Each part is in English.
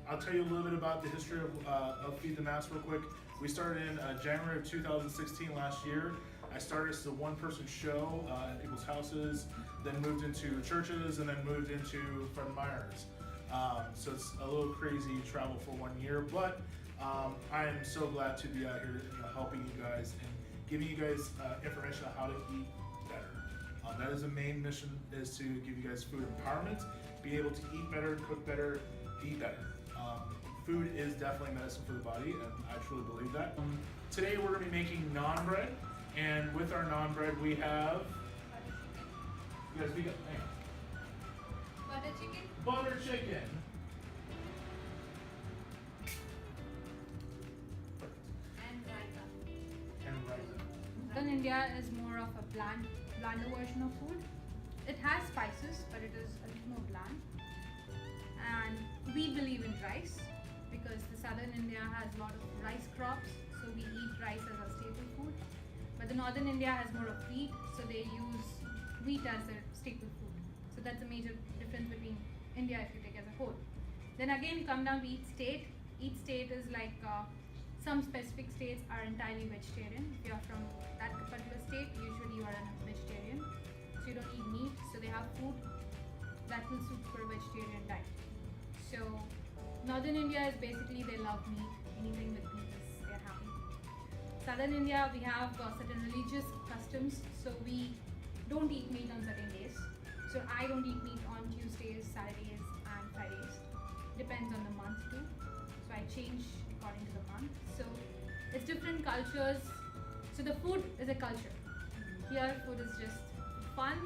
I'll tell you a little bit about the history of Feed the Mass real quick. We started in January of 2016 last year. I started as a one-person show at people's houses, then moved into churches, and then moved into Fred Meyer's. So it's a little crazy travel for 1 year, but I am so glad to be out here, helping you guys and giving you guys information on how to eat better. That is the main mission, is to give you guys food empowerment, be able to eat better, cook better, eat better. Food is definitely medicine for the body, and I truly believe that. Today we're going to be making NAAN bread, and with our NAAN bread we have, you guys, we got butter chicken. Butter chicken. And raita. And raita. Southern India is more of a blander version of food. It has spices, but it is a little more bland. And we believe in rice because the Southern India has a lot of rice crops, so we eat rice as our staple food. But the Northern India has more of wheat, so they use wheat as their staple food. So that's a major difference between India if you take as a whole. Then again, you come down to each state. Each state is like some specific states are entirely vegetarian. If you're from that particular state, usually you are a vegetarian. So you don't eat meat, so they have food that will suit for a vegetarian diet. So Northern India is basically they love meat. Anything with meat is they're happy. Southern India, we have certain religious customs, so we don't eat meat on certain days. So I don't eat meat on Tuesdays, Saturdays and Fridays. Depends on the month too. So I change according to the month. So it's different cultures. So the food is a culture. Here food is just fun,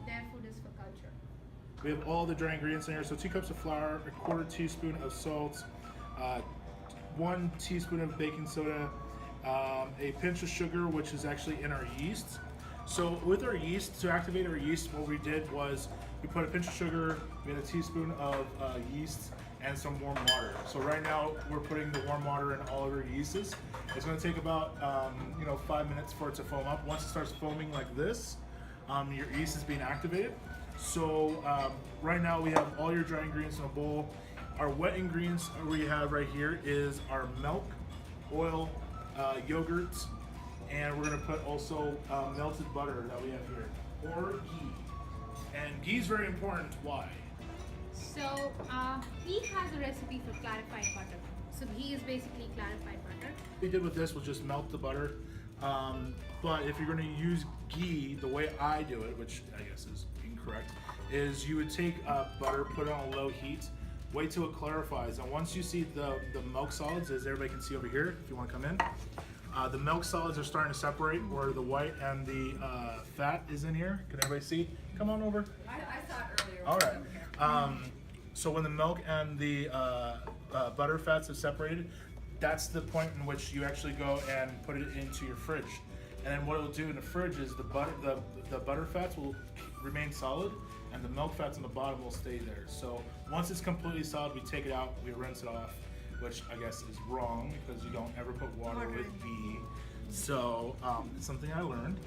their food is for culture. We have all the dry ingredients in here. So 2 cups of flour, a 1/4 teaspoon of salt, 1 teaspoon of baking soda, a pinch of sugar, which is actually in our yeast. So with our yeast, to activate our yeast, what we did was we put a pinch of sugar, we had a teaspoon of yeast, and some warm water. So right now we're putting the warm water in all of our yeasts. It's going to take about 5 minutes for it to foam up. Once it starts foaming like this, your yeast is being activated. So right now we have all your dry ingredients in a bowl. Our wet ingredients we have right here is our milk, oil, yogurt, and we're going to put also melted butter that we have here, or ghee. And ghee is very important. Why? So he has a recipe for clarified butter. So ghee is basically clarified butter. What we did with this was just melt the butter. But if you're going to use ghee, the way I do it, which I guess is incorrect, is you would take butter, put it on a low heat, wait till it clarifies, and once you see the milk solids, as everybody can see over here, if you want to come in, the milk solids are starting to separate where the white and the fat is in here. Can everybody see? Come on over. I saw it earlier. All right. So when the milk and the butter fats have separated, that's the point in which you actually go and put it into your fridge. And then what it'll do in the fridge is the butter fats will remain solid, and the milk fats on the bottom will stay there. So once it's completely solid, we take it out, we rinse it off, which I guess is wrong because you don't ever put water with ghee. So it's something I learned.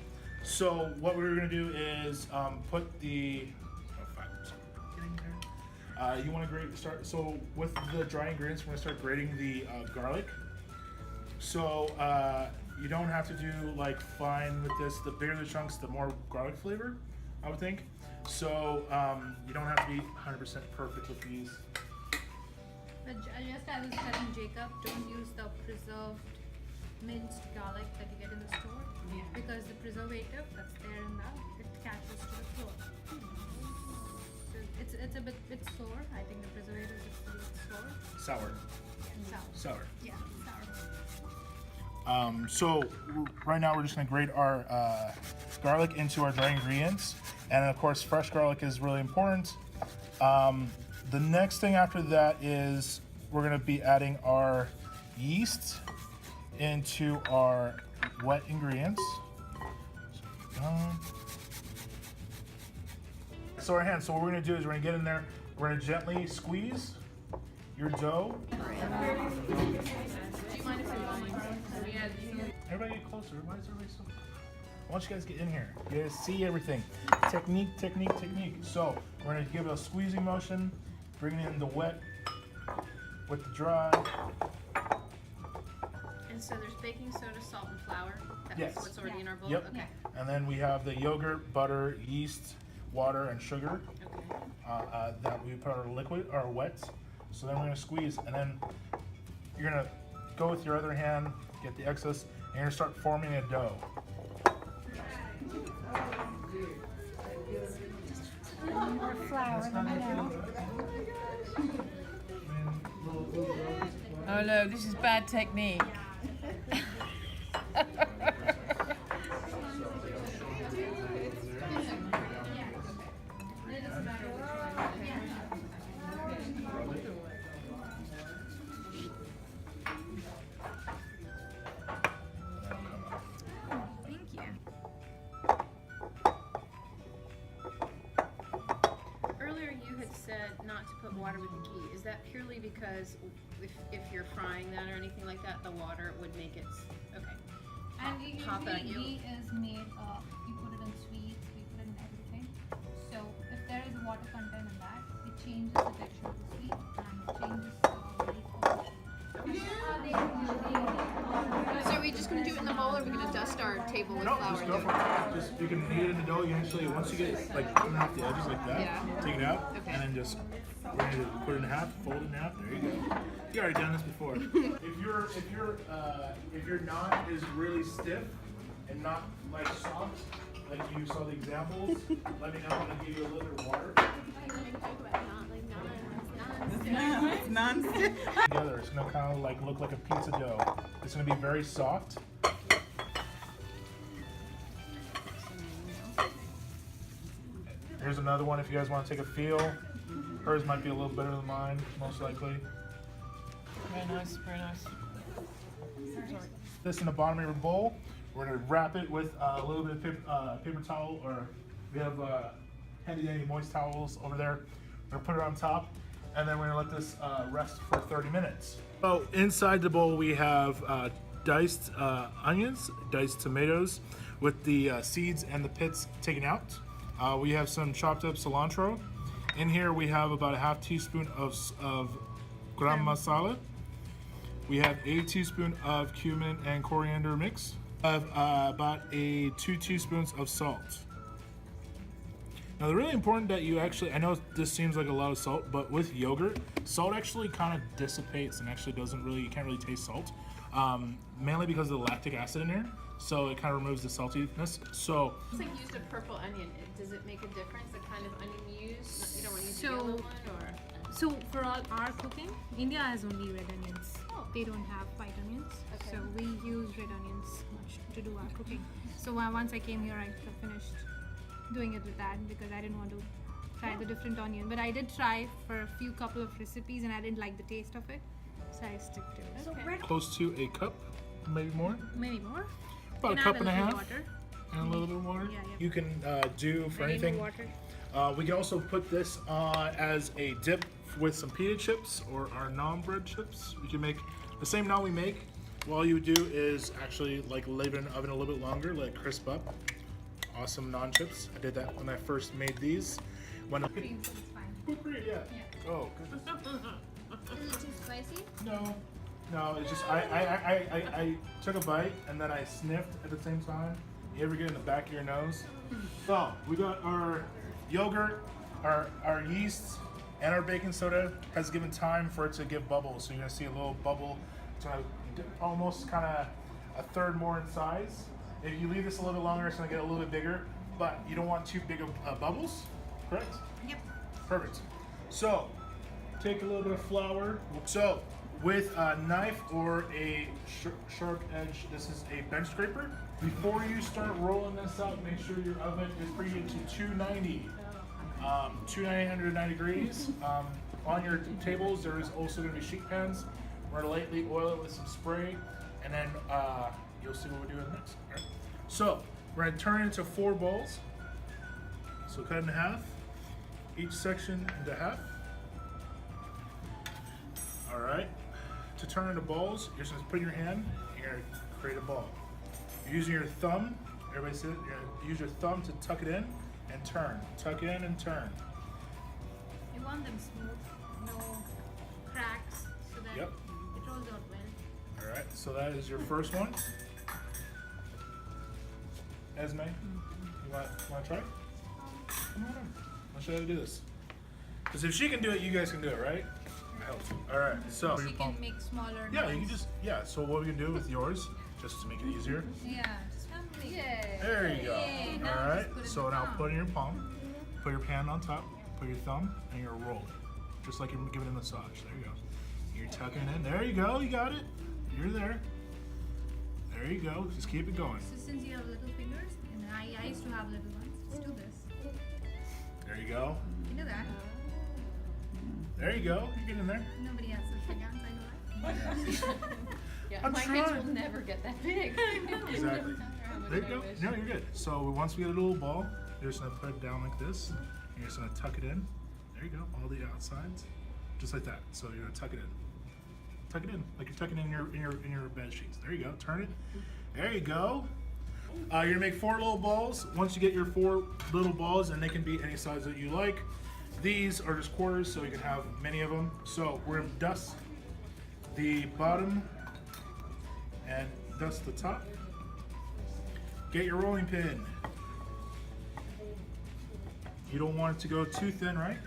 So what we're gonna do is put the you want to start. So with the dry ingredients, we're gonna start grating the garlic. So you don't have to do like fine with this. The bigger the chunks, the more garlic flavor, I would think. So you don't have to be 100% perfect with these. But just as I was telling Jacob, don't use the preserved minced garlic that you get in the store, because the preservative that's there in that, it catches to the floor. So it's a bit sour. I think the preservative is a bit sour. Sour. Sour. Sour. Yeah, sour. So right now we're just gonna grate our garlic into our dry ingredients, and of course fresh garlic is really important. The next thing after that is we're gonna be adding our yeast into our wet ingredients. So our hands. So what we're gonna do is we're gonna get in there. We're gonna gently squeeze your dough. Everybody get closer. Why is everybody so? I want you guys to get in here. You guys see everything. Technique, technique, technique. So we're gonna give it a squeezing motion, bringing in the wet with the dry. And so there's baking soda, salt, and flour. That's Yes. what's already in our bowl? Yep. Okay. And then we have the yogurt, butter, yeast, water, and sugar Okay. that we put our liquid or wet. So then we're gonna squeeze, and then you're gonna go with your other hand, get the excess, and you're gonna start forming a dough. More flour than I know. Oh no, this is bad technique. Thank you. Earlier you had said not to put water with the ghee. Is that purely because if you're frying that or anything like that, the water would make it okay? And Pop that usually ghee is made, you put it in sweets, we put it in everything. So if there is water content in that, it changes the texture of the sweet and it changes So are we just gonna do it in the bowl, or are we gonna dust our table with No, flour? just and go do for it. Just you can knead it in the dough. You actually once you get like coming off the edges like that, Yeah. take it out, Okay. and then just ready to put it in half, fold it in half. There you go. You already done this before. if your naan is really stiff and not like soft, like you saw the examples, let me know. I'm gonna give you a little bit of water. It's non-stick. Together, it's gonna kind of like look like a pizza dough. It's gonna be very soft. Here's another one if you guys want to take a feel. Hers might be a little better than mine, most likely. Very nice, very nice. This in the bottom of your bowl. We're gonna wrap it with a little bit of paper towel, or we have handy dandy moist towels over there. We're gonna put it on top, and then we're gonna let this rest for 30 minutes. So inside the bowl we have diced onions, diced tomatoes, with the seeds and the pits taken out. We have some chopped up cilantro. In here we have about a half teaspoon of garam masala. We have a teaspoon of cumin and coriander mix. We have about 2 teaspoons of salt. Now, the really important that you actually, I know this seems like a lot of salt, but with yogurt, salt actually kind of dissipates and actually doesn't really, you can't really taste salt, mainly because of the lactic acid in there. So it kind of removes the saltiness. So It's like used a purple onion. Does it make a difference, the kind of onion you use? You don't want to use So- the yellow one, or? So for all our cooking, India has only red onions. Oh. They don't have white onions. Okay. So we use red onions much to do our cooking. So once I came here, I finished doing it with that because I didn't want to try the different onion. But I did try for a couple of recipes and I didn't like the taste of it. So I stick to it. Okay. close to a cup, maybe more, Maybe more. about Can a add cup and a little half, Water. and a little bit of water. Yeah, yeah. You can do for I need anything. more water. We can also put this as a dip with some pita chips or our NAAN bread chips. We can make the same naan we make. All you would do is actually like leave it in the oven a little bit longer, let it crisp up. Awesome naan chips. I did that when I first made these. When Cream, so it's fine. Whipped cream, yeah. Yeah. Oh goodness. Is it too spicy? No, it's just I took a bite and then I sniffed at the same time. You ever get in the back of your nose? So we got our yogurt, our yeast, and our baking soda has given time for it to give bubbles. So you're gonna see a little bubble. It's gonna almost kind of a third more in size. If you leave this a little bit longer, it's gonna get a little bit bigger. But you don't want too big of bubbles, correct? Yep. Perfect. So, take a little bit of flour. So, with a knife or a sharp edge, this is a bench scraper. Before you start rolling this up, make sure your oven is preheated to 290. 290 degrees. On your tables, there is also going to be sheet pans. We're going to lightly oil it with some spray, and then you'll see what we're doing next. All right. So, we're going to turn it into 4 balls. So, cut it in half. Each section into half. All right. To turn into balls, you're just going to put in your hand, and you're going to create a ball. You're using your thumb. Everybody says you're going to use your thumb to tuck it in and turn. Tuck in and turn. You want them smooth. no cracks, so that Yep. it rolls out well. All right, so that is your first one. Esme, you want to try? Come on in. I'll show you how to do this. Because if she can do it, you guys can do it, right? I hope so. All right, so. She can make smaller. Yeah, you can ones. just, yeah, so what we can do with yours, just to make it easier. Yeah, just humbly. Yeah. There you go. Yay, now All right, just put it in so the now palm. put it in your palm, put your hand on top, put your thumb, and you're rolling. Just like you're giving a massage. There you go. You're tucking it in. There you go, you got it. You're there. There you go. Just keep it going. So since you have little fingers, and I used to have little ones, let's do this. There you go. You know that. There you go. You're getting there. Nobody has such big hands, I know that. Yeah, I'm my hands trying. will never get that big. Exactly. There you go. No, you're good. So once we get a little ball, you're just gonna put it down like this. And you're just gonna tuck it in. There you go. All the outsides, just like that. So you're gonna tuck it in. Tuck it in like you're tucking in your bed sheets. There you go. Turn it. There you go. You're gonna make 4 little balls. Once you get your 4 little balls, and they can be any size that you like. These are just quarters, so you can have many of them. So we're gonna dust the bottom and dust the top. Get your rolling pin. You don't want it to go too thin, right?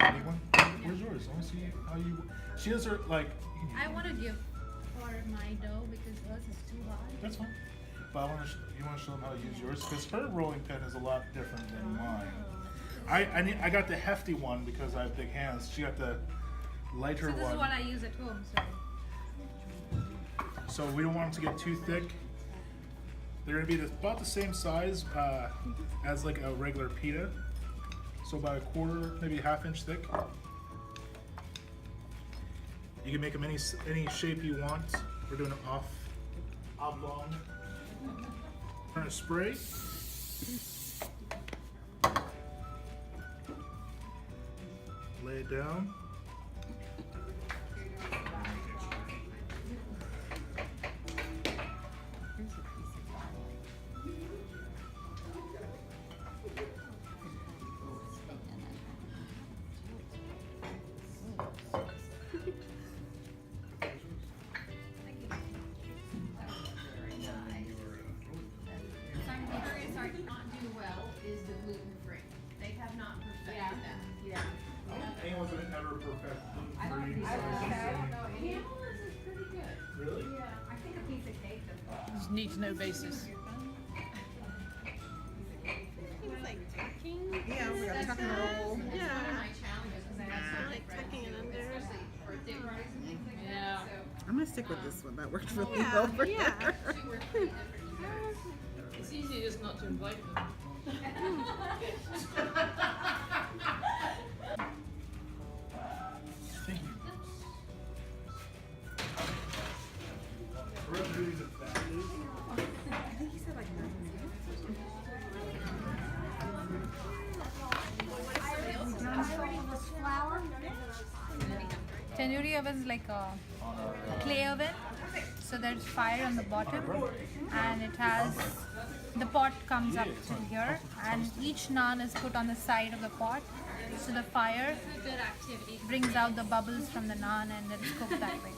Anyone? Where's yours? I want to see how you. She has her like. You can use I one. want to give for my dough because hers is too hard. That's fine. But you want to show them how to use yours because her rolling pin is a lot different than mine. I got the hefty one because I have big hands. She got the lighter So this one. is what I use at home. So So we don't want them to get too thick. They're gonna be about the same size as like a regular pita. So about a quarter, maybe a ½ inch thick. You can make them any shape you want. We're doing an oblong. We're gonna spray. Lay it down. Areas are not do well is the gluten free. They have not perfected that. Yeah. Anyone's gonna ever perfect I don't gluten-free know. sauces? Camel's is pretty good. Really? Yeah, I think a piece of cake does. Just need to know basis. Like tucking? Yeah, we're gonna tuck and roll. It's one of Yeah. my challenges because I have I so like much tucking it under. especially birthday parties and things like Yeah. that. I'm gonna stick with this one. That worked really Yeah, well for yeah. her. So 2 or 3 different desserts. It's easy just not to invite them. Thank you. We're gonna do these at fast food. I think he said like 9 minutes. tandoori oven is like a clay oven. So there's fire on the bottom, and it has the pot comes up to here, and each naan is put on the side of the pot. So the fire Good activity. brings out the bubbles from the naan, and it's cooked that way.